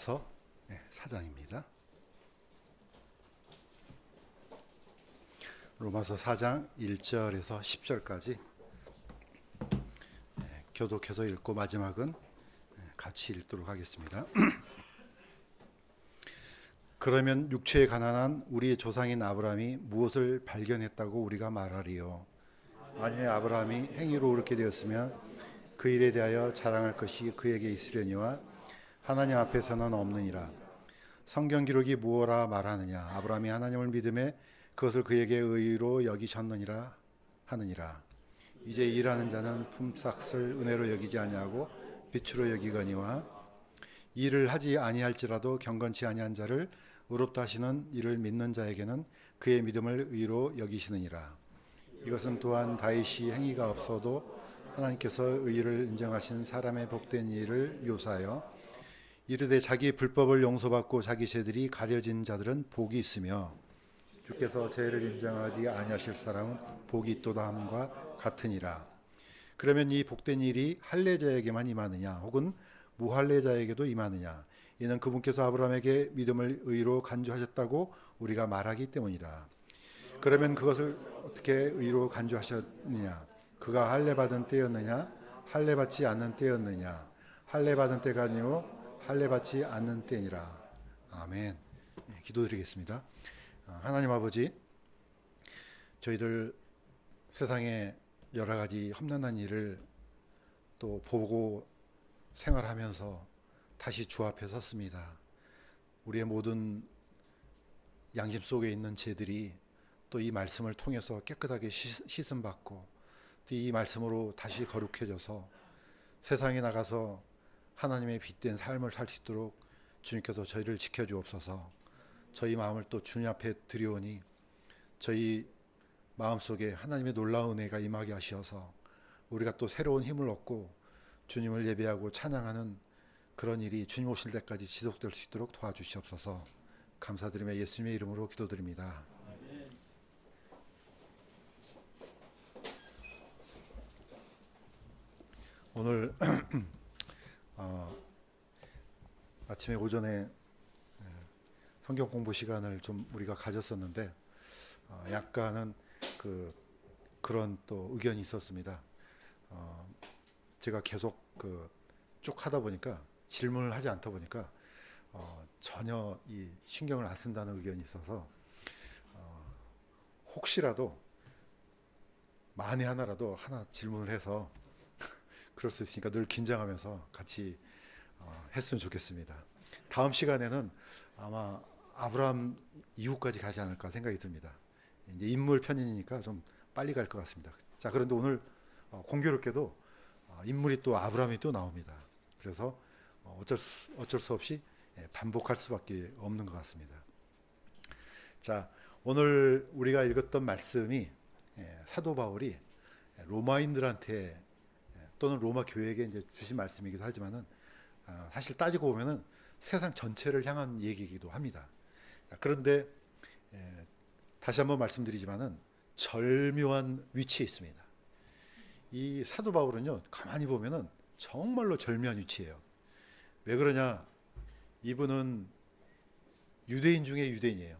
로마서 4장입니다. 로마서 4장 1절에서 10절까지 교독해서 읽고 마지막은 같이 읽도록 하겠습니다. 그러면 육체에 가난한 우리의 조상인 아브라함이 무엇을 발견했다고 우리가 말하리요? 만일 아브라함이 행위로 옳게 되었으면 그 일에 대하여 자랑할 것이 그에게 있으려니와 하나님 앞에서는 없느니라. 성경 기록이 무엇라 말하느냐? 아브라함이 하나님을 믿음에 그것을 그에게 의로 여기셨느니라 하느니라. 이제 일하는 자는 품삯을 은혜로 여기지 아니하고 빛으로 여기거니와 일을 하지 아니할지라도 경건치 아니한 자를 의롭다 하시는 이를 믿는 자에게는 그의 믿음을 의로 여기시느니라. 이것은 또한 다윗이 행위가 없어도 하나님께서 의를 인정하신 사람의 복된 일을 묘사하여 이르되 자기 불법을 용서받고 자기 죄들이 가려진 자들은 복이 있으며 주께서 죄를 인정하지 아니하실 사람은 복이 있도다 함과 같으니라. 그러면 이 복된 일이 할례자에게만 임하느냐 혹은 무할례자에게도 임하느냐? 이는 그분께서 아브라함에게 믿음을 의로 간주하셨다고 우리가 말하기 때문이라. 그러면 그것을 어떻게 의로 간주하셨느냐? 그가 할례받은 때였느냐? 할례받지 않는 때였느냐? 할례받은 때가 아니요 할례받지 않는 때니라. 아멘. 기도드리겠습니다. 하나님 아버지, 저희들 세상에 여러 가지 험난한 일을 또 보고 생활하면서 다시 주 앞에 섰습니다. 우리의 모든 양심 속에 있는 죄들이 또 이 말씀을 통해서 깨끗하게 씻음받고 또 이 말씀으로 다시 거룩해져서 세상에 나가서 하나님의 빛된 삶을 살 수 있도록 주님께서 저희를 지켜주옵소서. 저희 마음을 또 주님 앞에 드리오니 저희 마음속에 하나님의 놀라운 은혜가 임하게 하시어서 우리가 또 새로운 힘을 얻고 주님을 예배하고 찬양하는 그런 일이 주님 오실 때까지 지속될 수 있도록 도와주시옵소서. 감사드리며 예수님의 이름으로 기도드립니다. 오늘 아침에 오전에 성경 공부 시간을 좀 우리가 가졌었는데 약간은 그런 또 의견이 있었습니다. 제가 계속 쭉 하다 보니까 질문을 하지 않다 보니까 전혀 이 신경을 안 쓴다는 의견이 있어서 혹시라도 만에 하나라도 하나 질문을 해서 그럴 수 있으니까 늘 긴장하면서 같이 했으면 좋겠습니다. 다음 시간에는 아마 아브라함 이후까지 가지 않을까 생각이 듭니다. 이제 인물 편이니까 좀 빨리 갈 것 같습니다. 자, 그런데 오늘 공교롭게도 인물이 또 아브라함이 또 나옵니다. 그래서 어쩔 수 없이 반복할 수밖에 없는 것 같습니다. 자, 오늘 우리가 읽었던 말씀이 사도 바울이 로마인들한테 또는 로마 교회에게 이제 주신 말씀이기도 하지만은 사실 따지고 보면은 세상 전체를 향한 얘기이기도 합니다. 그런데 다시 한번 말씀드리지만은 절묘한 위치에 있습니다. 이 사도 바울은요, 가만히 보면은 정말로 절묘한 위치예요. 왜 그러냐? 이분은 유대인 중에 유대인이에요.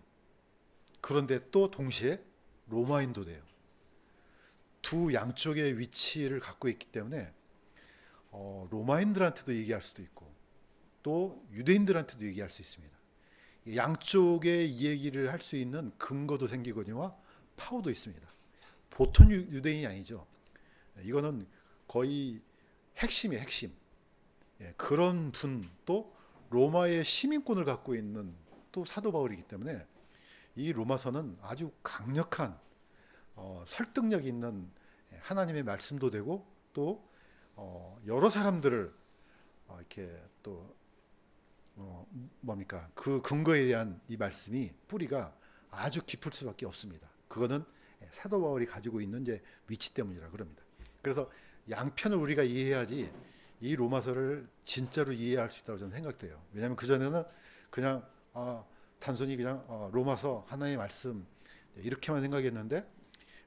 그런데 또 동시에 로마인도 돼요. 두 양쪽의 위치를 갖고 있기 때문에 로마인들한테도 얘기할 수도 있고 또 유대인들한테도 얘기할 수 있습니다. 양쪽의 얘기를 할 수 있는 근거도 생기거니와 파워도 있습니다. 보통 유대인이 아니죠. 이거는 거의 핵심이에요, 핵심. 그런 분, 또 로마의 시민권을 갖고 있는 또 사도 바울이기 때문에 이 로마서는 아주 강력한 설득력 있는 하나님의 말씀도 되고 또 여러 사람들을 이렇게 또 뭡니까? 그 근거에 대한 이 말씀이 뿌리가 아주 깊을 수밖에 없습니다. 그거는 사도 바울이 가지고 있는 이제 위치 때문이라 그럽니다. 그래서 양편을 우리가 이해해야지 이 로마서를 진짜로 이해할 수 있다고 저는 생각돼요. 왜냐하면 그 전에는 그냥 단순히 그냥 로마서 하나의 말씀 이렇게만 생각했는데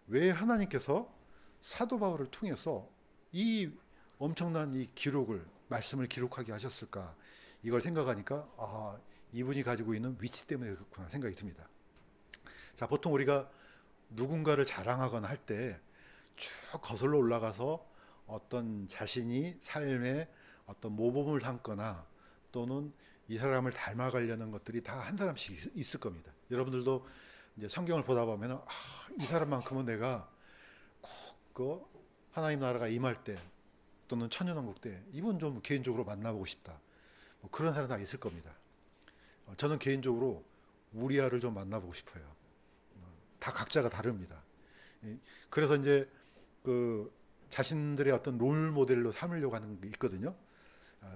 왜 하나님께서 사도 바울을 통해서 이 엄청난 이 기록을 말씀을 기록하게 하셨을까? 이걸 생각하니까 이분이 가지고 있는 위치 때문에 그렇구나 생각이 듭니다. 자, 보통 우리가 누군가를 자랑하거나 할 때 쭉 거슬러 올라가서 어떤 자신이 삶에 어떤 모범을 삼거나 또는 이 사람을 닮아가려는 것들이 다 한 사람씩 있을 겁니다. 여러분들도 이제 성경을 보다 보면 이 사람만큼은 내가 꼭 그 하나님 나라가 임할 때 또는 천년왕국 때 이분 좀 개인적으로 만나보고 싶다. 뭐 그런 사람 다 있을 겁니다. 저는 개인적으로 우리아를 좀 만나보고 싶어요. 다 각자가 다릅니다. 그래서 이제 그 자신들의 어떤 롤 모델로 삼으려고 하는 게 있거든요.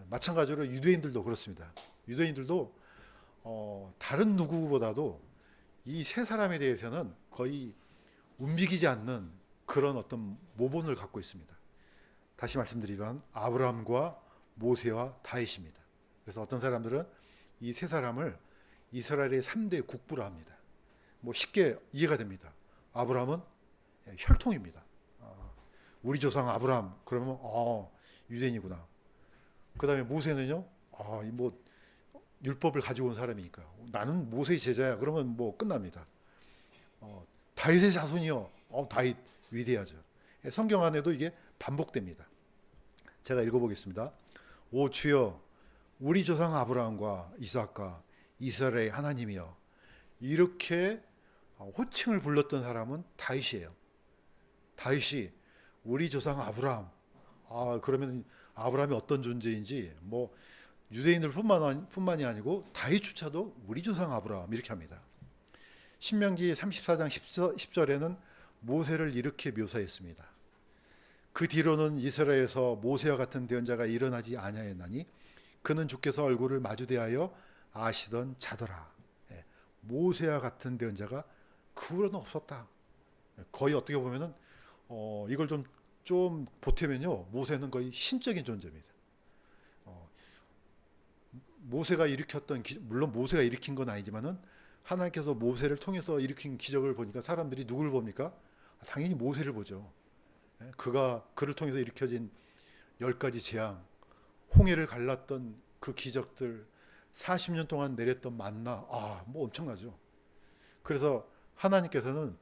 마찬가지로 유대인들도 그렇습니다. 유대인들도 다른 누구보다도 이 세 사람에 대해서는 거의 움직이지 않는 그런 어떤 모본을 갖고 있습니다. 다시 말씀드리면 아브라함과 모세와 다윗입니다. 그래서 어떤 사람들은 이 세 사람을 이스라엘의 3대 국부라 합니다. 뭐 쉽게 이해가 됩니다. 아브라함은 혈통입니다. 우리 조상 아브라함 그러면 유대인이구나. 그 다음에 모세는요, 뭐 율법을 가지고 온 사람이니까 나는 모세의 제자야. 그러면 뭐 끝납니다. 다윗의 자손이요. 다윗 위대하죠. 성경 안에도 이게 반복됩니다. 제가 읽어보겠습니다. 오 주여, 우리 조상 아브라함과 이삭과 이스라엘의 하나님이여. 이렇게 호칭을 불렀던 사람은 다윗이에요. 다윗이 우리 조상 아브라함. 그러면 아브라함이 어떤 존재인지 뭐 유대인들 뿐만이 아니고 다윗조차도 우리 조상 아브라함 이렇게 합니다. 신명기 34장 10절에는 모세를 이렇게 묘사했습니다. 그 뒤로는 이스라엘에서 모세와 같은 대언자가 일어나지 아니하였나니 그는 주께서 얼굴을 마주대하여 아시던 자더라. 모세와 같은 대언자가 그 후로는 없었다. 거의 어떻게 보면은 이걸 좀 보태면요, 모세는 거의 신적인 존재입니다. 모세가 일으켰던 물론 모세가 일으킨 건 아니지만은 하나님께서 모세를 통해서 일으킨 기적을 보니까 사람들이 누구를 봅니까? 당연히 모세를 보죠. 그를 통해서 일으켜진 10가지 재앙, 홍해를 갈랐던 그 기적들, 40년 동안 내렸던 만나, 뭐 엄청나죠. 그래서 하나님께서는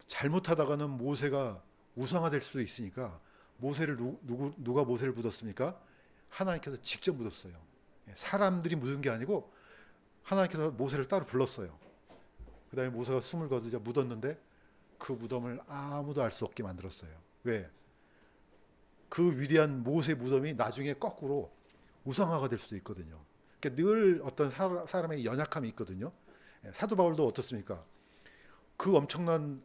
잘못하다가는 모세가 우상화될 수도 있으니까 모세를 누가 모세를 묻었습니까? 하나님께서 직접 묻었어요. 사람들이 묻은 게 아니고 하나님께서 모세를 따로 불렀어요. 그 다음에 모세가 숨을 거두자 묻었는데 그 무덤을 아무도 알 수 없게 만들었어요. 왜? 그 위대한 모세 무덤이 나중에 거꾸로 우상화가 될 수도 있거든요. 그러니까 늘 어떤 사람의 연약함이 있거든요. 사도 바울도 어떻습니까? 그 엄청난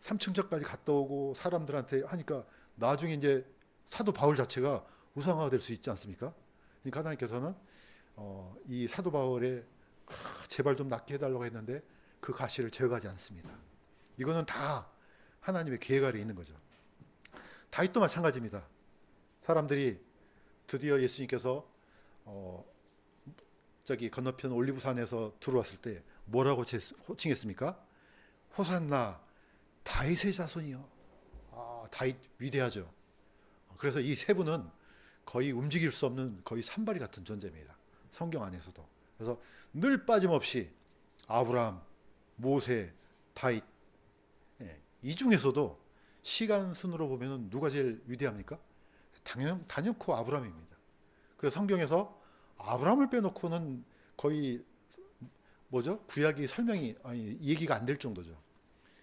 3층짜리까지 갔다 오고 사람들한테 하니까 나중에 이제 사도 바울 자체가 우상화가 될 수 있지 않습니까? 그러니까 하나님께서는 이 사도 바울의 제발 좀 낫게 해달라고 했는데 그 가시를 제어하지 않습니다. 이거는 다 하나님의 계획 아래에 있는 거죠. 다윗도 마찬가지입니다. 사람들이 드디어 예수님께서 저기 건너편 올리브산에서 들어왔을 때 뭐라고 호칭했습니까? 호산나 다윗의 자손이요. 다윗 위대하죠. 그래서 이 세 분은 거의 움직일 수 없는 거의 산발이 같은 존재입니다. 성경 안에서도. 그래서 늘 빠짐없이 아브라함, 모세, 다윗, 이 중에서도 시간 순으로 보면 누가 제일 위대합니까? 단연코 아브라함입니다. 그래서 성경에서 아브라함을 빼놓고는 거의 구약이 얘기가 안 될 정도죠.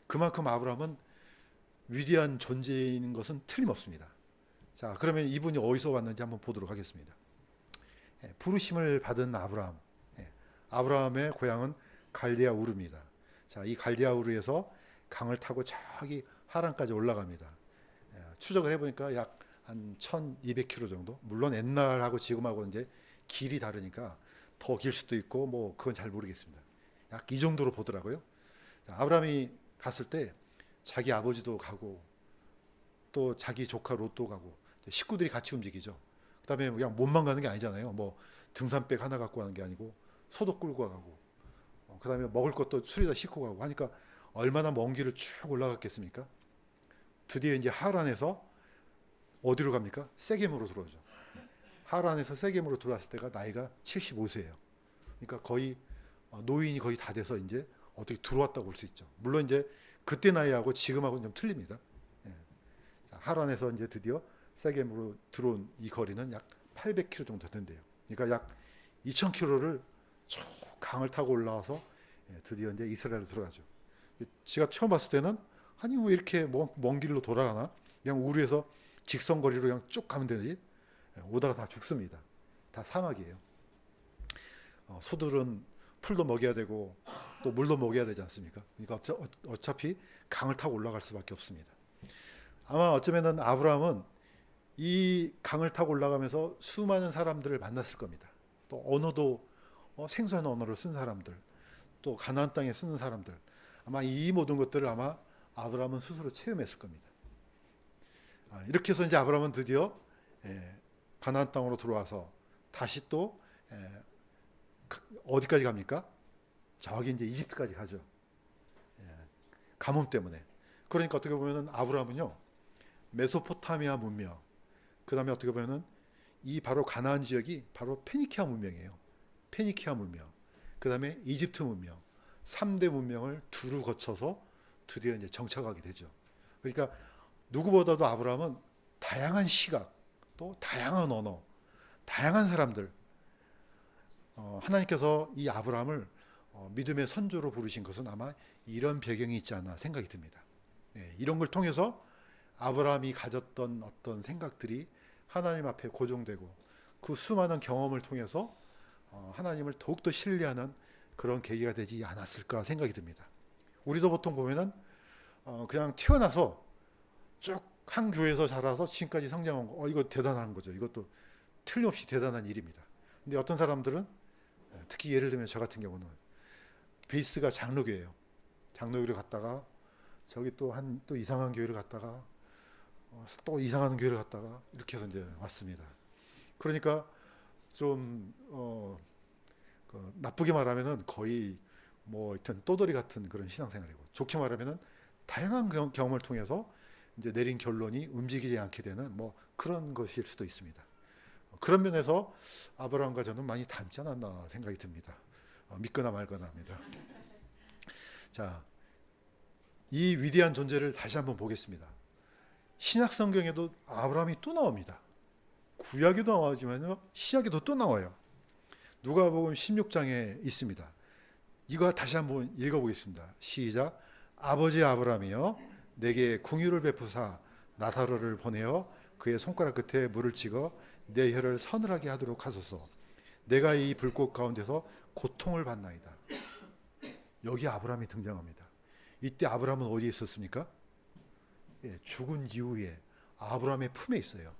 그만큼 아브라함은 위대한 존재인 것은 틀림없습니다. 자, 그러면 이분이 어디서 왔는지 한번 보도록 하겠습니다. 부르심을 받은 아브라함. 아브라함의 고향은 갈대아 우르입니다. 자, 이 갈대아 우르에서 강을 타고 저기 하란까지 올라갑니다. 추적을 해보니까 약 한 1200km 정도. 물론 옛날하고 지금하고 이제 길이 다르니까 더 길 수도 있고 뭐 그건 잘 모르겠습니다. 약 이 정도로 보더라고요. 아브라함이 갔을 때 자기 아버지도 가고 또 자기 조카 롯도 가고 식구들이 같이 움직이죠. 그다음에 그냥 몸만 가는 게 아니잖아요. 뭐 등산백 하나 갖고 가는 게 아니고 소도 끌고 가고 그다음에 먹을 것도 술에다 싣고 가고 하니까 얼마나 먼 길을 쭉 올라갔겠습니까? 드디어 이제 하란에서 어디로 갑니까? 세겜으로 들어오죠. 하란에서 세겜으로 들어왔을 때가 나이가 75세예요. 그러니까 거의 노인이 거의 다 돼서 이제 어떻게 들어왔다고 볼 수 있죠. 물론 이제 그때 나이하고 지금하고는 좀 틀립니다. 예. 자, 하란에서 이제 드디어 세겜으로 들어온 이 거리는 약 800km 정도 된대요. 그러니까 약 2000km를 쭉 강을 타고 올라와서 드디어 이제 이스라엘로 들어가죠. 제가 처음 봤을 때는 아니 왜 이렇게 먼 길로 돌아가나? 그냥 우리에서 직선거리로 그냥 쭉 가면 되지. 오다가 다 죽습니다. 다 사막이에요. 소들은 풀도 먹여야 되고 또 물도 먹여야 되지 않습니까? 그러니까 어차피 강을 타고 올라갈 수밖에 없습니다. 아마 어쩌면은 아브라함은 이 강을 타고 올라가면서 수많은 사람들을 만났을 겁니다. 또 언어도 생소한 언어를 쓴 사람들, 또 가나안 땅에 쓰는 사람들, 아마 이 모든 것들을 아마 아브라함은 스스로 체험했을 겁니다. 이렇게 해서 이제 아브라함은 드디어 가나안 땅으로 들어와서 다시 또 어디까지 갑니까? 저기 이제 이집트까지 가죠. 가뭄 때문에. 그러니까 어떻게 보면은 아브라함은요 메소포타미아 문명, 그 다음에 어떻게 보면은 이 바로 가나안 지역이 바로 페니키아 문명이에요. 페니키아 문명, 그 다음에 이집트 문명, 3대 문명을 두루 거쳐서 드디어 이제 정착하게 되죠. 그러니까 누구보다도 아브라함은 다양한 시각, 또 다양한 언어, 다양한 사람들, 하나님께서 이 아브라함을 믿음의 선조로 부르신 것은 아마 이런 배경이 있지 않나 생각이 듭니다. 이런 걸 통해서 아브라함이 가졌던 어떤 생각들이 하나님 앞에 고정되고 그 수많은 경험을 통해서 하나님을 더욱더 신뢰하는 그런 계기가 되지 않았을까 생각이 듭니다. 우리도 보통 보면은 그냥 태어나서 쭉 한 교회에서 자라서 지금까지 성장한 거, 이거 대단한 거죠. 이것도 틀림없이 대단한 일입니다. 근데 어떤 사람들은 특히 예를 들면 저 같은 경우는 베이스가 장로교예요. 장로교를 갔다가 저기 또 이상한 교회를 갔다가 또 이상한 교회를 갔다가 이렇게 해서 이제 왔습니다. 그러니까 좀 나쁘게 말하면은 거의 뭐 하여튼 떠돌이 같은 그런 신앙생활이고, 좋게 말하면은 다양한 경험을 통해서 이제 내린 결론이 움직이지 않게 되는 뭐 그런 것일 수도 있습니다. 그런 면에서 아브라함과 저는 많이 닮지 않았나 생각이 듭니다. 믿거나 말거나 합니다. 자, 이 위대한 존재를 다시 한번 보겠습니다. 신약 성경에도 아브라함이 또 나옵니다. 구약에도 나오지만요, 신약에도 또 나와요. 누가복음 16장에 있습니다. 이거 다시 한번 읽어보겠습니다. 시작. 아버지 아브라함이여 내게 긍휼을 베푸사 나사로를 보내어 그의 손가락 끝에 물을 찍어 내 혀를 서늘하게 하도록 하소서. 내가 이 불꽃 가운데서 고통을 받나이다. 여기 아브라함이 등장합니다. 이때 아브라함은 어디에 있었습니까? 죽은 이후에 아브라함의 품에 있어요.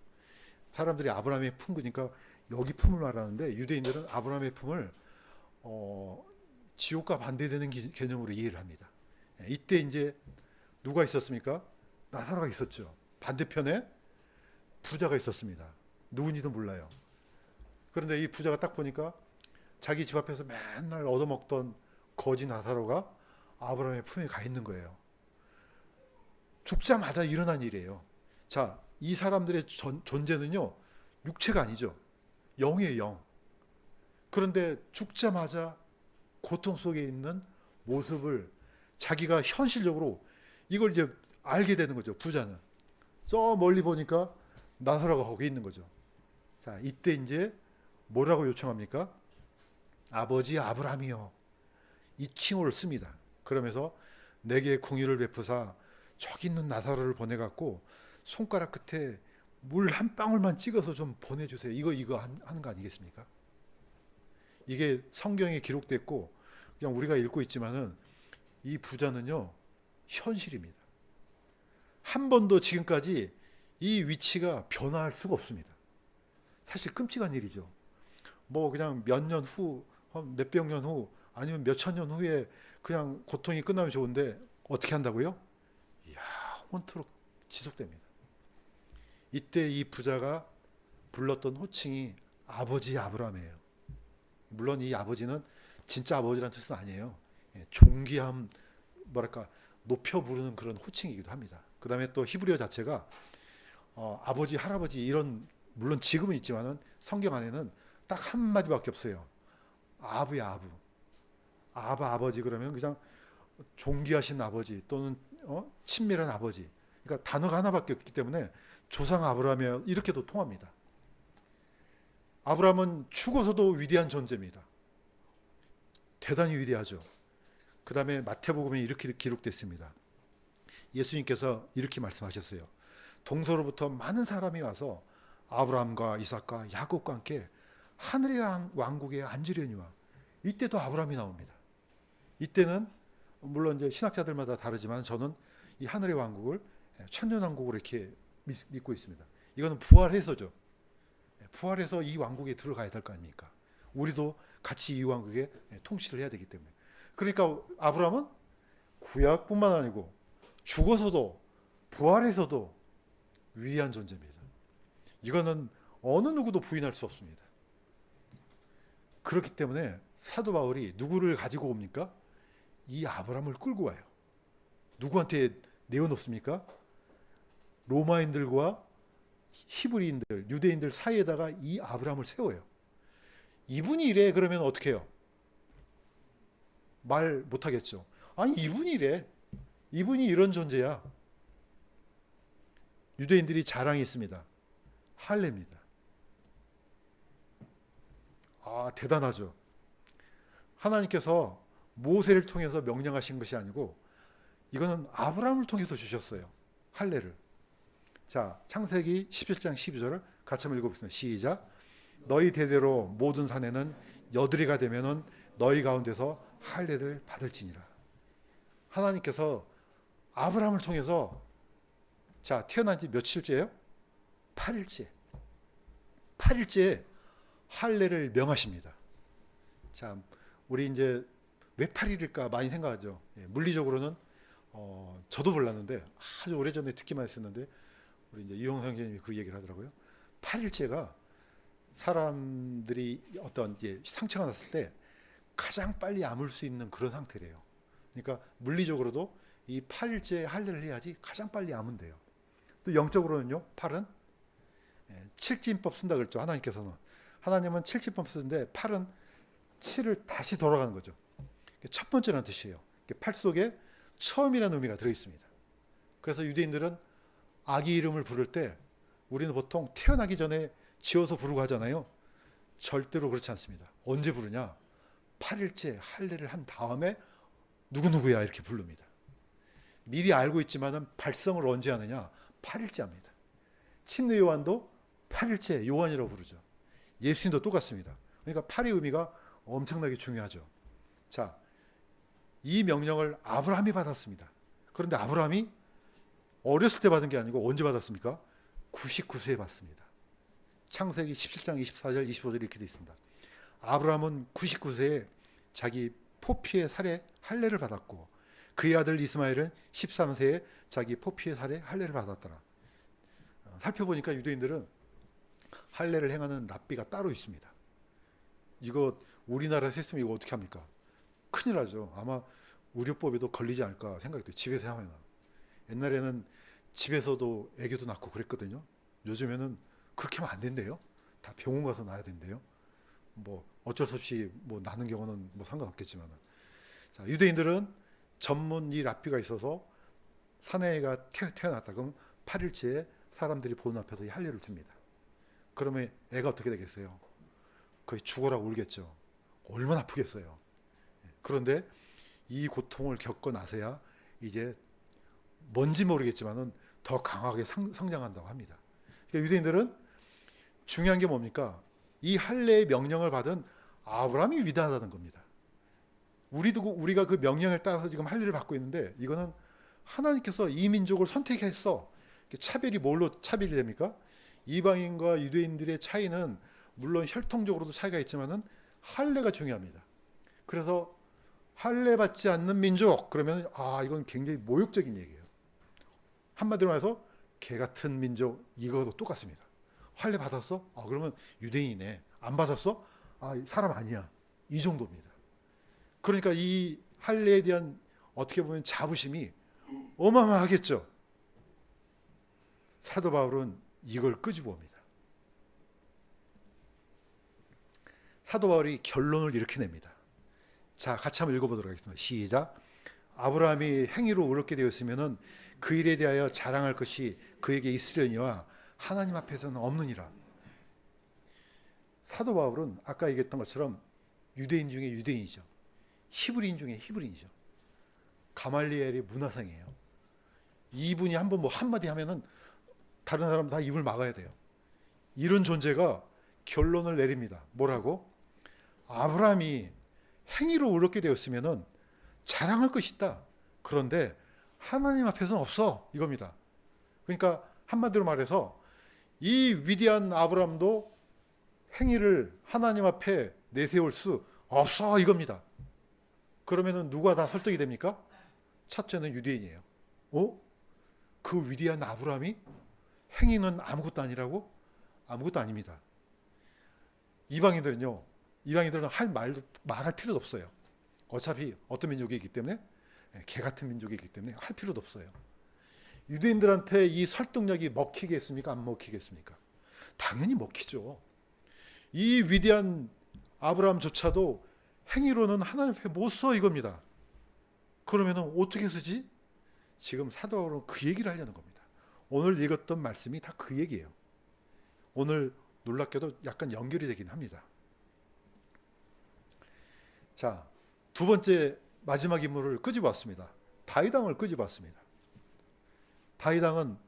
사람들이 아브라함의 품 그러니까 여기 품을 말하는데, 유대인들은 아브라함의 품을 지옥과 반대되는 개념으로 이해를 합니다. 이때 이제 누가 있었습니까? 나사로가 있었죠. 반대편에 부자가 있었습니다. 누군지도 몰라요. 그런데 이 부자가 딱 보니까 자기 집 앞에서 맨날 얻어먹던 거지 나사로가 아브라함의 품에 가 있는 거예요. 죽자마자 일어난 일이에요. 자, 이 사람들의 존재는요, 육체가 아니죠. 영이에요, 영. 그런데 죽자마자 고통 속에 있는 모습을 자기가 현실적으로 이걸 이제 알게 되는 거죠. 부자는 저 멀리 보니까 나사로가 거기 있는 거죠. 자, 이때 이제 뭐라고 요청합니까? 아버지 아브라함이요. 이 칭호를 씁니다. 그러면서 내게 긍휼을 베푸사 저기 있는 나사로를 보내갖고 손가락 끝에 물 한 방울만 찍어서 좀 보내주세요. 이거 하는 거 아니겠습니까? 이게 성경에 기록됐고 그냥 우리가 읽고 있지만은 이 부자는요, 현실입니다. 한 번도 지금까지 이 위치가 변화할 수가 없습니다. 사실 끔찍한 일이죠. 뭐 그냥 몇 년 후, 몇백 년 후, 아니면 몇천 년 후에 그냥 고통이 끝나면 좋은데 어떻게 한다고요? 영원토록 지속됩니다. 이때 이 부자가 불렀던 호칭이 아버지 아브라함이에요. 물론 이 아버지는 진짜 아버지라는 뜻은 아니에요. 존귀함, 뭐랄까 높여 부르는 그런 호칭이기도 합니다. 그 다음에 또 히브리어 자체가 아버지, 할아버지 이런 물론 지금은 있지만은 성경 안에는 딱 한마디밖에 없어요. 아부야, 아부. 아버지 그러면 그냥 존귀하신 아버지 또는 친밀한 아버지. 그러니까 단어가 하나밖에 없기 때문에 조상 아브라함이 이렇게도 통합니다. 아브라함은 죽어서도 위대한 존재입니다. 대단히 위대하죠. 그 다음에 마태복음에 이렇게 기록됐습니다. 예수님께서 이렇게 말씀하셨어요. 동서로부터 많은 사람이 와서 아브라함과 이삭과 야곱과 함께 하늘의 왕국에 앉으려니와. 이때도 아브라함이 나옵니다. 이때는 물론 이제 신학자들마다 다르지만 저는 이 하늘의 왕국을 천년왕국으로 이렇게 믿고 있습니다. 이거는 부활해서죠. 부활해서 이 왕국에 들어가야 될 거 아닙니까? 우리도 같이 이 왕국에 통치를 해야 되기 때문에. 그러니까 아브라함은 구약뿐만 아니고 죽어서도 부활해서도 위대한 존재입니다. 이거는 어느 누구도 부인할 수 없습니다. 그렇기 때문에 사도 바울이 누구를 가지고 옵니까? 이 아브라함을 끌고 와요. 누구한테 내어놓습니까? 로마인들과 히브리인들, 유대인들 사이에다가 이 아브라함을 세워요. 이분이 이래 그러면 어떻게 해요? 말 못하겠죠. 아니 이분이 이래. 이분이 이런 존재야. 유대인들이 자랑이 있습니다. 할례입니다. 대단하죠. 하나님께서 모세를 통해서 명령하신 것이 아니고 이거는 아브라함을 통해서 주셨어요. 할례를. 자, 창세기 17장 12절을 같이 한번 읽어보겠습니다. 시작. 너희 대대로 모든 산에는 여드레가 되면은 너희 가운데서 할례를 받을지니라. 하나님께서 아브라함을 통해서 자, 태어난 지 며칠째예요? 8일째. 8일째 할례를 명하십니다. 자, 우리 이제 왜 8일일까 많이 생각하죠. 물리적으로는 저도 몰랐는데 아주 오래전에 듣기만 했었는데 우리 이제 유영상 선생님이 그 얘기를 하더라고요. 8일째가 사람들이 어떤 상처가 났을 때 가장 빨리 아물 수 있는 그런 상태래요. 그러니까 물리적으로도 이 8일째 할례를 해야지 가장 빨리 아문대요. 또 영적으로는요, 8은 칠진법 쓴다 그랬죠. 하나님께서는. 하나님은 칠진법 쓰는데 8은 7을 다시 돌아가는 거죠. 첫 번째라는 뜻이에요. 8 속에 처음이라는 의미가 들어있습니다. 그래서 유대인들은 아기 이름을 부를 때 우리는 보통 태어나기 전에 지어서 부르고 하잖아요. 절대로 그렇지 않습니다. 언제 부르냐? 8일째 할례를 한 다음에 누구누구야 이렇게 부릅니다. 미리 알고 있지만은 발성을 언제 하느냐? 8일째 합니다. 침례 요한도 8일째 요한이라고 부르죠. 예수님도 똑같습니다. 그러니까 8의 의미가 엄청나게 중요하죠. 자, 이 명령을 아브라함이 받았습니다. 그런데 아브라함이 어렸을 때 받은 게 아니고 언제 받았습니까? 99세에 받습니다. 창세기 17장 24절 25절 이렇게 되어 있습니다. 아브라함은 99세에 자기 포피의 살에 할례를 받았고 그의 아들 이스마엘은 13세에 자기 포피의 살에 할례를 받았더라. 살펴보니까 유대인들은 할례를 행하는 납비가 따로 있습니다. 이거 우리나라에서 했으면 이거 어떻게 합니까? 큰일 나죠. 아마 의료법에도 걸리지 않을까 생각이 돼요. 집에서 하면. 옛날에는 집에서도 애교도 낳고 그랬거든요. 요즘에는 그렇게 하면 안 된대요. 다 병원 가서 낳아야 된대요. 뭐 어쩔 수 없이 뭐 낳는 경우는 뭐 상관없겠지만. 자, 유대인들은 전문 이 랍비가 있어서 사내가 태어났다 그러면 8일째에 사람들이 보는 앞에서 이 할례를 줍니다. 그러면 애가 어떻게 되겠어요? 거의 죽어라 울겠죠. 얼마나 아프겠어요. 그런데 이 고통을 겪고 나서야 이제 뭔지 모르겠지만은 더 강하게 성장한다고 합니다. 그러니까 유대인들은 중요한 게 뭡니까? 이 할례의 명령을 받은 아브라함이 위대하다는 겁니다. 우리가 그 명령을 따라서 지금 할례를 받고 있는데 이거는 하나님께서 이 민족을 선택했어. 차별이 뭘로 차별이 됩니까? 이방인과 유대인들의 차이는 물론 혈통적으로도 차이가 있지만은 할례가 중요합니다. 그래서 할례 받지 않는 민족 그러면 이건 굉장히 모욕적인 얘기예요. 한마디로 말해서 개 같은 민족 이거도 똑같습니다. 할례 받았어? 그러면 유대인이네. 안 받았어? 사람 아니야. 이 정도입니다. 그러니까 이 할례에 대한 어떻게 보면 자부심이 어마어마하겠죠. 사도 바울은 이걸 끄집어옵니다. 사도 바울이 결론을 이렇게 냅니다. 자, 같이 한번 읽어보도록 하겠습니다. 시작. 아브라함이 행위로 의롭게 되었으면은 그 일에 대하여 자랑할 것이 그에게 있으려니와 하나님 앞에서는 없느니라. 사도 바울은 아까 얘기했던 것처럼 유대인 중에 유대인이죠. 히브리인 중에 히브리인이죠. 가말리엘의 문화상이에요. 이분이 한번 뭐 한마디 하면은 다른 사람 다 입을 막아야 돼요. 이런 존재가 결론을 내립니다. 뭐라고? 아브라함이 행위로 의롭게 되었으면은 자랑할 것이 있다. 그런데 하나님 앞에서는 없어. 이겁니다. 그러니까 한마디로 말해서 이 위대한 아브라함도 행위를 하나님 앞에 내세울 수 없어. 이겁니다. 그러면은 누가 다 설득이 됩니까? 첫째는 유대인이에요. 그 위대한 아브라함이 행위는 아무것도 아니라고? 아무것도 아닙니다. 이방인들은 말할 필요도 없어요. 어차피 어떤 민족이기 때문에, 개 같은 민족이기 때문에 할 필요도 없어요. 유대인들한테 이 설득력이 먹히겠습니까? 안 먹히겠습니까? 당연히 먹히죠. 이 위대한 아브라함조차도 행위로는 하나님 앞에 못 써 이겁니다. 그러면 어떻게 쓰지? 지금 사도 바울은 그 얘기를 하려는 겁니다. 오늘 읽었던 말씀이 다 그 얘기예요. 오늘 놀랍게도 약간 연결이 되긴 합니다. 자, 두 번째 마지막 인물을 끄집어왔습니다. 다윗왕을 끄집어왔습니다. 다윗왕은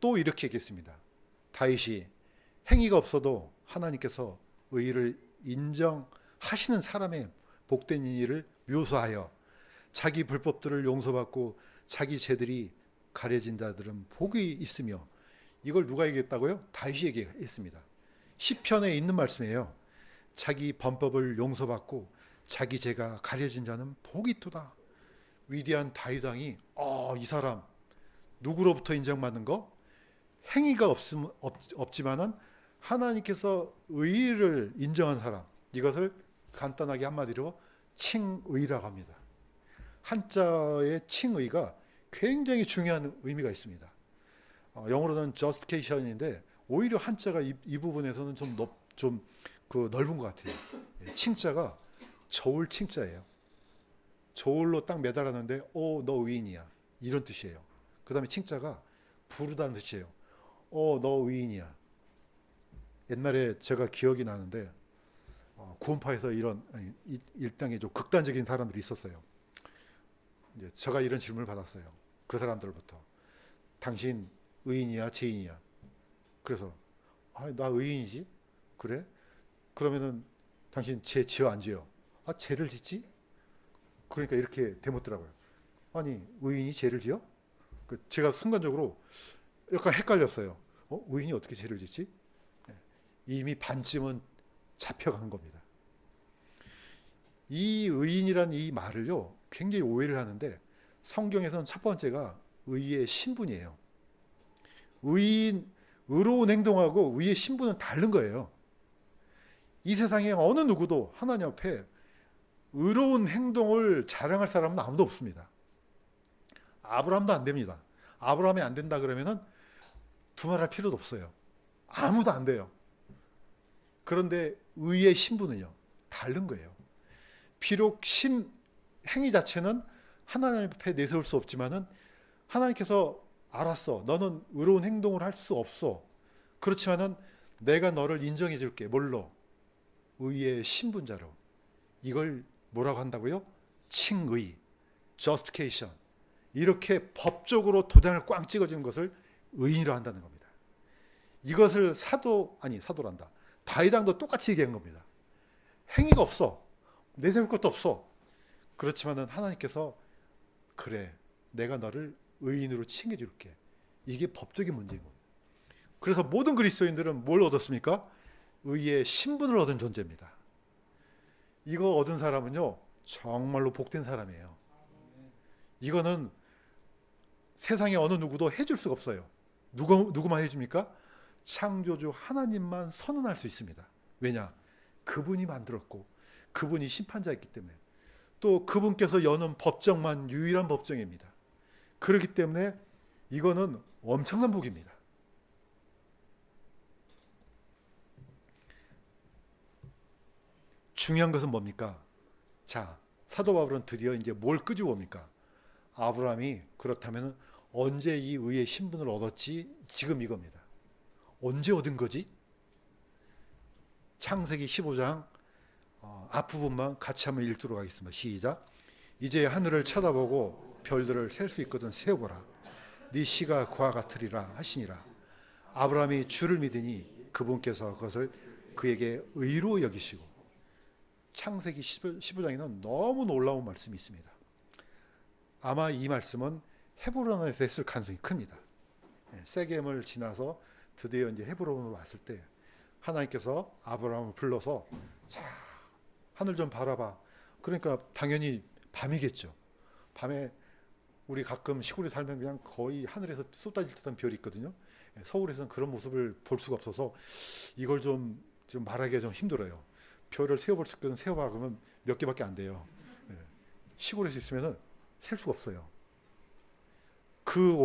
또 이렇게 얘기했습니다. 다윗이 행위가 없어도 하나님께서 의를 인정하시는 사람의 복된 일을 묘사하여 자기 불법들을 용서받고 자기 죄들이 가려진 자들은 복이 있으며, 이걸 누가 얘기했다고요? 다윗이 얘기했습니다. 시편에 있는 말씀이에요. 자기 범법을 용서받고 자기 죄가 가려진 자는 복이 있도다. 위대한 다윗 왕이 이 사람 누구로부터 인정받는 거? 행위가 없지만은 하나님께서 의를 인정한 사람, 이것을 간단하게 한마디로 칭의라고 합니다. 한자의 칭의가 굉장히 중요한 의미가 있습니다. 영어로는 justification인데 오히려 한자가 이 부분에서는 좀 넓은 것 같아요. 칭자가 저울 칭자예요. 저울로 딱 매달았는데 너 의인이야, 이런 뜻이에요. 그 다음에 칭자가 부르다는 뜻이에요. 너 의인이야. 옛날에 제가 기억이 나는데 구원파에서 이런 일당의 좀 극단적인 사람들이 있었어요. 이제 제가 이런 질문을 받았어요. 그 사람들부터. 당신 의인이야, 죄인이야? 그래서 나 의인이지. 그래? 그러면은 당신 죄 지어 안 지어? 죄를 짓지? 그러니까 이렇게 대묻더라고요. 아니, 의인이 죄를 지어? 제가 순간적으로 약간 헷갈렸어요. 의인이 어떻게 죄를 짓지? 이미 반쯤은 잡혀간 겁니다. 이 의인이란 이 말을요, 굉장히 오해를 하는데, 성경에서는 첫 번째가 의의 신분이에요. 의로운 행동하고 의의 신분은 다른 거예요. 이 세상에 어느 누구도 하나님 앞에 의로운 행동을 자랑할 사람은 아무도 없습니다. 아브라함도 안 됩니다. 아브라함이 안 된다 그러면은 두말할 필요도 없어요. 아무도 안 돼요. 그런데 의의 신분은요, 다른 거예요. 비록 행위 자체는 하나님 앞에 내세울 수 없지만은 하나님께서 알았어, 너는 의로운 행동을 할 수 없어. 그렇지만은 내가 너를 인정해 줄게. 뭘로? 의의 신분자로. 이걸 뭐라고 한다고요? 칭의, justification. 이렇게 법적으로 도장을 꽝 찍어주는 것을 의인이라고 한다는 겁니다. 이것을 사도란다. 다윗왕도 똑같이 얘기한 겁니다. 행위가 없어. 내세울 것도 없어. 그렇지만은 하나님께서 그래, 내가 너를 의인으로 칭해 줄게. 이게 법적인 문제인 겁니다. 그래서 모든 그리스도인들은 뭘 얻었습니까? 의의 신분을 얻은 존재입니다. 이거 얻은 사람은요, 정말로 복된 사람이에요. 이거는 세상에 어느 누구도 해줄 수가 없어요. 누구만 해줍니까? 창조주 하나님만 선언할 수 있습니다. 왜냐? 그분이 만들었고 그분이 심판자였기 때문에, 또 그분께서 여는 법정만 유일한 법정입니다. 그렇기 때문에 이거는 엄청난 복입니다. 중요한 것은 뭡니까? 자, 사도 바울은 드디어 이제 뭘 끄집어 옵니까? 아브라함이 그렇다면 언제 이 의의 신분을 얻었지? 지금 이겁니다. 언제 얻은 거지? 창세기 15장 앞부분만 같이 한번 읽도록 하겠습니다. 시작. 이제 하늘을 쳐다보고 별들을 셀 수 있거든 세어보라. 네 씨가 그와 같으리라 하시니라. 아브라함이 주를 믿으니 그분께서 그것을 그에게 의로 여기시고. 창세기 15장에는 너무 놀라운 말씀이 있습니다. 아마 이 말씀은 헤브론에서 했을 가능성이 큽니다. 세겜을 지나서 드디어 이제 헤브론으로 왔을 때 하나님께서 아브라함을 불러서 자, 하늘 좀 바라봐. 그러니까 당연히 밤이겠죠. 밤에 우리 가끔 시골에 살면 그냥 거의 하늘에서 쏟아질 듯한 별이 있거든요. 서울에서는 그런 모습을 볼 수가 없어서 이걸 좀 말하기가 좀 힘들어요. 별을 세어볼 수 있거든 세어봐 그러면 몇 개밖에 안 돼요. 시골에서 있으면은 셀 수가 없어요. 그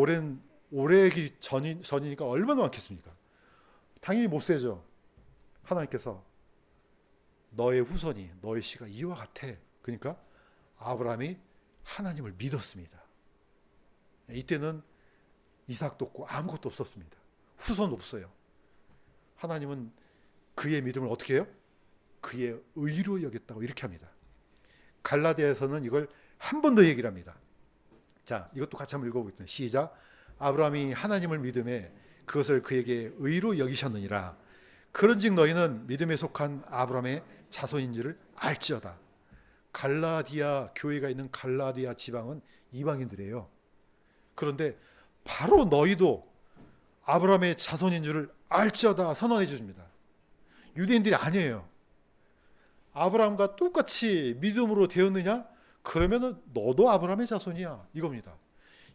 오래기 전이니까 얼마나 많겠습니까? 당연히 못 세죠. 하나님께서 너의 후손이 너의 씨가 이와 같아. 그러니까 아브라함이 하나님을 믿었습니다. 이때는 이삭도 없고 아무것도 없었습니다. 후손 없어요. 하나님은 그의 믿음을 어떻게 해요? 그의 의로 여겼다고 이렇게 합니다. 갈라디아에서는 이걸 한 번 더 얘기를 합니다. 자, 이것도 같이 한번 읽어보겠습니다. 시작. 아브라함이 하나님을 믿음에 그것을 그에게 의로 여기셨느니라. 그런즉 너희는 믿음에 속한 아브라함의 자손인지를 알지어다. 갈라디아 교회가 있는 갈라디아 지방은 이방인들이에요. 그런데 바로 너희도 아브라함의 자손인 줄을 알지어다 선언해 줍니다. 유대인들이 아니에요. 아브라함과 똑같이 믿음으로 되었느냐? 그러면 너도 아브라함의 자손이야. 이겁니다.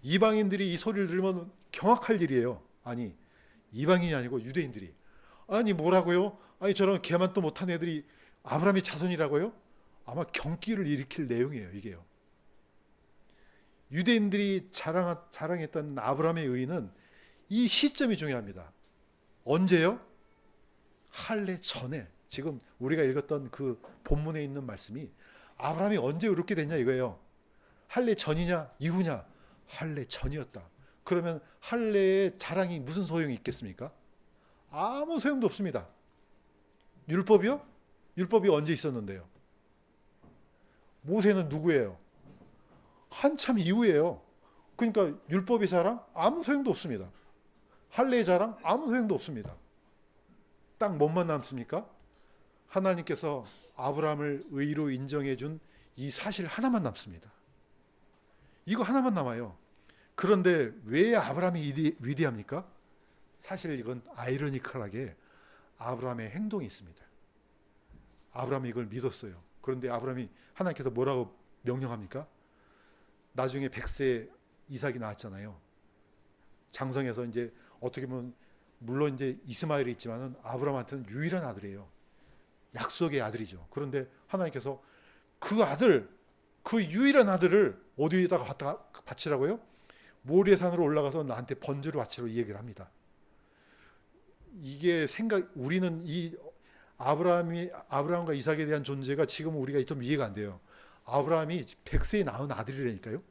이방인들이 이 소리를 들으면 경악할 일이에요. 아니, 이방인이 아니고 유대인들이. 아니, 뭐라고요? 아니, 저런 개만 또 못한 애들이 아브라함의 자손이라고요? 아마 경기를 일으킬 내용이에요, 이게요. 유대인들이 자랑했던 아브라함의 의는 이 시점이 중요합니다. 언제요? 할례 전에. 지금 우리가 읽었던 그 본문에 있는 말씀이 아브라함이 언제 이렇게 됐냐 이거예요. 할례 전이냐 이후냐? 할례 전이었다. 그러면 할례의 자랑이 무슨 소용이 있겠습니까? 아무 소용도 없습니다. 율법이요? 율법이 언제 있었는데요? 모세는 누구예요? 한참 이후예요. 그러니까 율법의 자랑 아무 소용도 없습니다. 할례의 자랑 아무 소용도 없습니다. 딱 뭐만 남습니까? 하나님께서 아브라함을 의로 인정해 준 이 사실 하나만 남습니다. 이거 하나만 남아요. 그런데 왜 아브라함이 위대합니까? 사실 이건 아이러니컬하게 아브라함의 행동이 있습니다. 아브라함이 이걸 믿었어요. 그런데 아브라함이 하나님께서 뭐라고 명령합니까? 나중에 100세 이삭이 나왔잖아요. 장성에서 이제 어떻게 보면 물론 이제 이스마엘이 있지만은 아브라함한테는 유일한 아들이에요. 약속의 아들이죠. 그런데 하나님께서 그 아들, 그 유일한 아들을 어디에다가 갖다 바치라고요? 모리아산으로 올라가서 나한테 번제로 바치라고 이 얘기를 합니다. 이게 우리는 이 아브라함과 이삭에 대한 존재가 지금 우리가 좀 이해가 안 돼요. 아브라함이 100세에 낳은 아들이라니까요.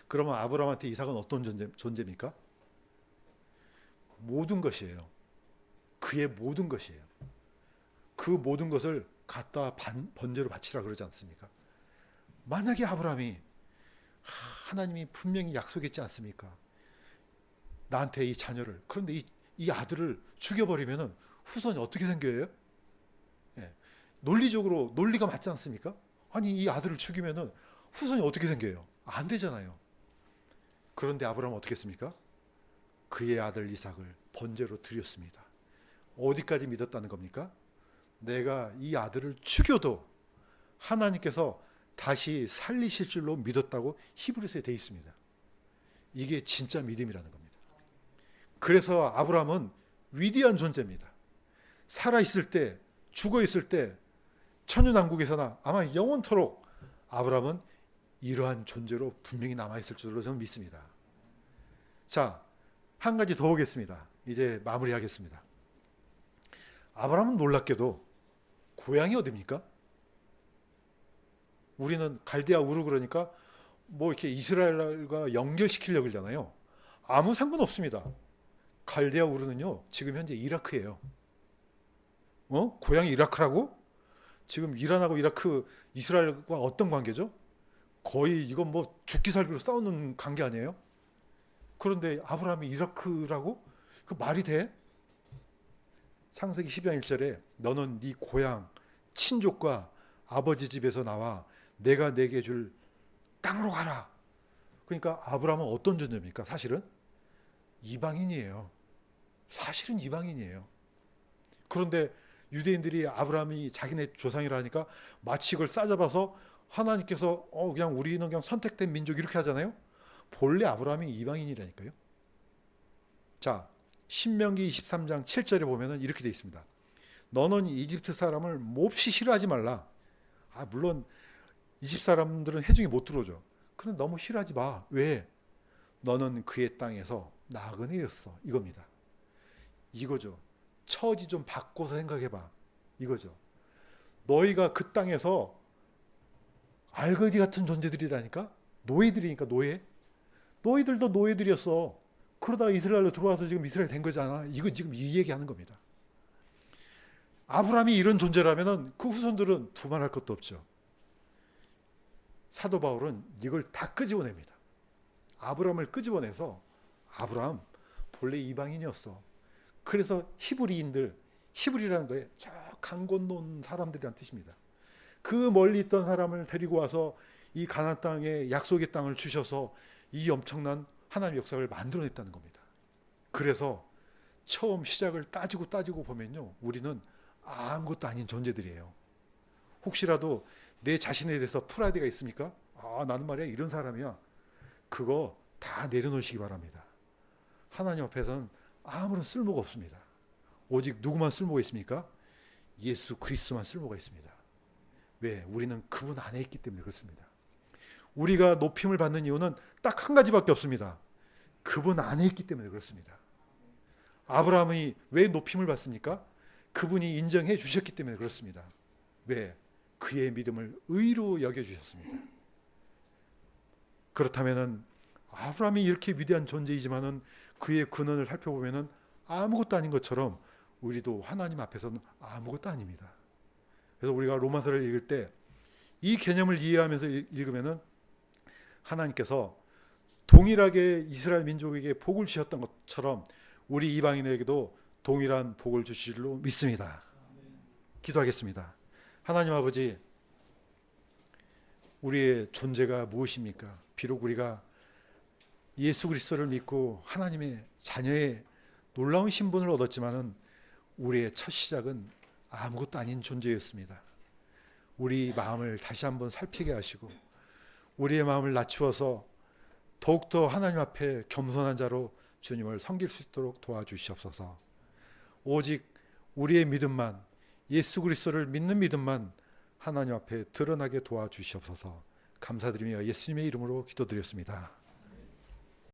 그러면 아브라함한테 이삭은 어떤 존재입니까? 모든 것이에요. 그의 모든 것이에요. 그 모든 것을 갖다 번제로 바치라 그러지 않습니까? 만약에 아브라함이 하나님이 분명히 약속했지 않습니까? 나한테 이 자녀를, 그런데 이 아들을 죽여버리면 후손이 어떻게 생겨요? 예. 논리적으로 논리가 맞지 않습니까? 아니, 이 아들을 죽이면 후손이 어떻게 생겨요? 안 되잖아요. 그런데 아브라함은 어떻게 했습니까? 그의 아들 이삭을 번제로 드렸습니다. 어디까지 믿었다는 겁니까? 내가 이 아들을 죽여도 하나님께서 다시 살리실 줄로 믿었다고 히브리서에 되어 있습니다. 이게 진짜 믿음이라는 겁니다. 그래서 아브라함은 위대한 존재입니다. 살아있을 때, 죽어있을 때, 천연왕국에서나 아마 영원토록 아브라함은 이러한 존재로 분명히 남아있을 줄로 저는 믿습니다. 자, 한 가지 더 보겠습니다. 이제 마무리하겠습니다. 아브라함은 놀랍게도 고향이 어디입니까? 우리는 갈대아 우르 그러니까 뭐 이렇게 이스라엘과 연결시키려고 그러잖아요. 아무 상관없습니다. 갈대아 우르는요, 지금 현재 이라크예요. 고향이 이라크라고? 지금 이란하고 이라크, 이스라엘과 어떤 관계죠? 거의 이건 뭐 죽기 살기로 싸우는 관계 아니에요? 그런데 아브라함이 이라크라고? 그 말이 돼? 창세기 12장 1절에 너는 네 고향 친족과 아버지 집에서 나와 내가 내게 줄 땅으로 가라. 그러니까 아브라함은 어떤 존재입니까? 사실은 이방인이에요. 사실은 이방인이에요. 그런데 유대인들이 아브라함이 자기네 조상이라 하니까 마치 이걸 싸잡아서 하나님께서 그냥 우리는 그냥 선택된 민족 이렇게 하잖아요. 본래 아브라함이 이방인이라니까요. 자, 신명기 23장 7절에 보면은 이렇게 되어 있습니다. 너는 이집트 사람을 몹시 싫어하지 말라. 물론 이집트 사람들은 해중에 못 들어오죠. 그런데 너무 싫어하지 마. 왜? 너는 그의 땅에서 나그네였어. 이겁니다. 이거죠. 처지 좀 바꿔서 생각해봐. 이거죠. 너희가 그 땅에서 알거지 같은 존재들이라니까? 노예들이니까 노예. 너희들도 노예들이었어. 그러다가 이스라엘로 들어와서 지금 이스라엘 된 거잖아. 이거 지금 이 얘기하는 겁니다. 아브라함이 이런 존재라면 그 후손들은 두말할 것도 없죠. 사도 바울은 이걸 다 끄집어냅니다. 아브라함을 끄집어내서 아브라함 본래 이방인이었어. 그래서 히브리인들, 히브리라는 거에 저 강 건너온 사람들이란 뜻입니다. 그 멀리 있던 사람을 데리고 와서 이 가나안 땅에 약속의 땅을 주셔서 이 엄청난 하나님의 역사를 만들어냈다는 겁니다. 그래서 처음 시작을 따지고 보면요, 우리는 아무것도 아닌 존재들이에요. 혹시라도 내 자신에 대해서 프라이드가 있습니까? 나는 말이야 이런 사람이야. 그거 다 내려놓으시기 바랍니다. 하나님 앞에서는 아무런 쓸모가 없습니다. 오직 누구만 쓸모가 있습니까? 예수 그리스도만 쓸모가 있습니다. 왜? 우리는 그분 안에 있기 때문에 그렇습니다. 우리가 높임을 받는 이유는 딱 한 가지밖에 없습니다. 그분 안에 있기 때문에 그렇습니다. 아브라함이 왜 높임을 받습니까? 그분이 인정해 주셨기 때문에 그렇습니다. 왜? 그의 믿음을 의로 여겨주셨습니다. 그렇다면 아브라함이 이렇게 위대한 존재이지만은 그의 근원을 살펴보면은 아무것도 아닌 것처럼 우리도 하나님 앞에서는 아무것도 아닙니다. 그래서 우리가 로마서를 읽을 때 이 개념을 이해하면서 읽으면은 하나님께서 동일하게 이스라엘 민족에게 복을 주셨던 것처럼 우리 이방인에게도 동일한 복을 주실 줄로 믿습니다. 기도하겠습니다. 하나님 아버지, 우리의 존재가 무엇입니까? 비록 우리가 예수 그리스도를 믿고 하나님의 자녀의 놀라운 신분을 얻었지만은 우리의 첫 시작은 아무것도 아닌 존재였습니다. 우리 마음을 다시 한번 살피게 하시고 우리의 마음을 낮추어서 더욱더 하나님 앞에 겸손한 자로 주님을 섬길 수 있도록 도와주시옵소서. 오직 우리의 믿음만, 예수 그리스도를 믿는 믿음만 하나님 앞에 드러나게 도와주시옵소서. 감사드리며 예수님의 이름으로 기도드렸습니다.